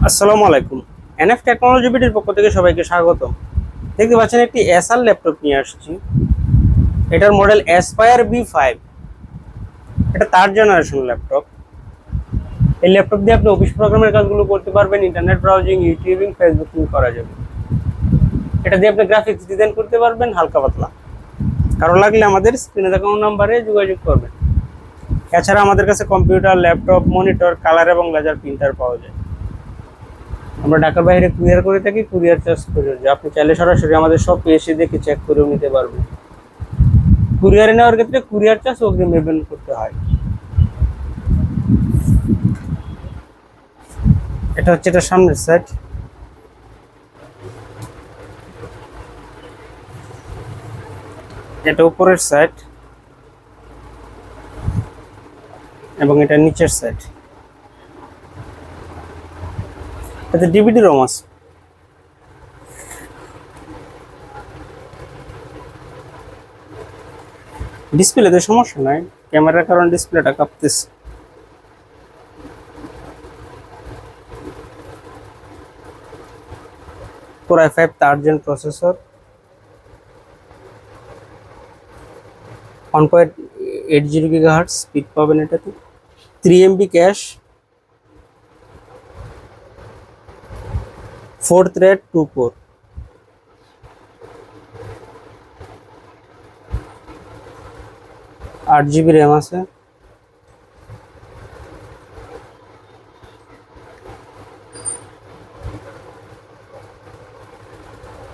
আসসালামু আলাইকুম। NF technology বিডির পক্ষ থেকে সবাইকে স্বাগতম। দেখতে পাচ্ছেন একটি এসআর ল্যাপটপ নিয়ে আসছি। এটার মডেল অ্যাসপায়ার বি5। এটা 3rd জেনারেশন ল্যাপটপ। এই ল্যাপটপ দিয়ে আপনি অফিস প্রোগ্রামের কাজগুলো করতে পারবেন, ইন্টারনেট ব্রাউজিং, ইউটিউবিং, ফেসবুকিং করা যাবে। এটা দিয়ে আপনি গ্রাফিক্স ডিজাইন করতে পারবেন হালকা পাতলা। কারো লাগলে আমাদের স্ক্রিনে থাকা নাম্বারে যোগাযোগ করবেন। এছাড়া আমাদের কাছে কম্পিউটার, ল্যাপটপ, মনিটর, কালার এবং লেজার প্রিন্টার পাওয়া যায়। আমরা ঢাকার বাইরে কুরিয়ার করে থাকি, কুরিয়ার চার্জ করে। আপনি চাইলে সরাসরি আমাদের শপে এসে দেখে চেক করেও নিতে পারবেন। কুরিয়ারে নেওয়ার ক্ষেত্রে কুরিয়ার চার্জ অগ্রিম পেমেন্ট করতে হয়। এটা হচ্ছে এটা সামনের সাইড, এটা উপরের সাইড এবং এটা নিচের সাইড। এতে ডিভিডি রম আছে। ডিসপ্লেতে সমস্যা নাই, ক্যামেরার কারণে ডিসপ্লেটা কাঁপতেছে। Core i5 3rd gen processor, 1.80 GHz speed পাবেন এটাতে, 3 MB ক্যাশ, 4 থ্রেড 2 কোর। আট জিবি র্যাম আছে।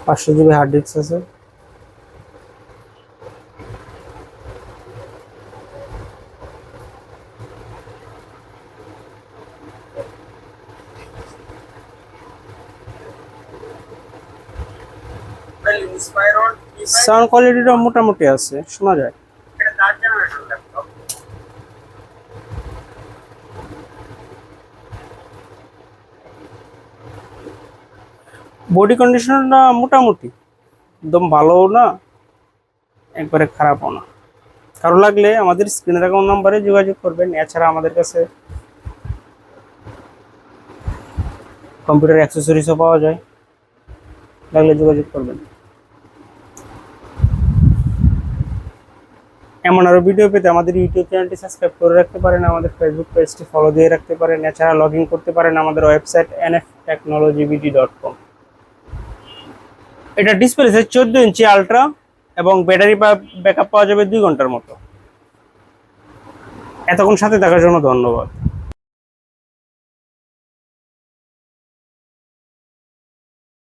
পাঁচশো জিবি হার্ড ডিস্ক আছে। সাউন্ড কোয়ালিটিটা মোটামুটি আছে, শোনা যায়। বডি কন্ডিশনটা মোটামুটি, একদম ভালোও না একবারে খারাপও না। কারো লাগলে আমাদের স্ক্রিনে থাকা নাম্বারে যোগাযোগ করবেন। এছাড়া আমাদের কাছে কম্পিউটার অ্যাক্সেসরিজও পাওয়া যায়, লাগলে যোগাযোগ করবেন। এমন আরও ভিডিও পেতে আমাদের ইউটিউব চ্যানেলটি সাবস্ক্রাইব করে রাখতে পারেন, আমাদের ফেসবুক পেজটি ফলো দিয়ে রাখতে পারেন। এছাড়া লগ ইন করতে পারেন আমাদের ওয়েবসাইট nftechnologybd.com। এটা ডিসপ্লে সাইজ 14 ইঞ্চি আলট্রা এবং ব্যাটারি ব্যাকআপ পাওয়া যাবে 2 ঘন্টার মতো। এতক্ষণ সাথে থাকার জন্য ধন্যবাদ।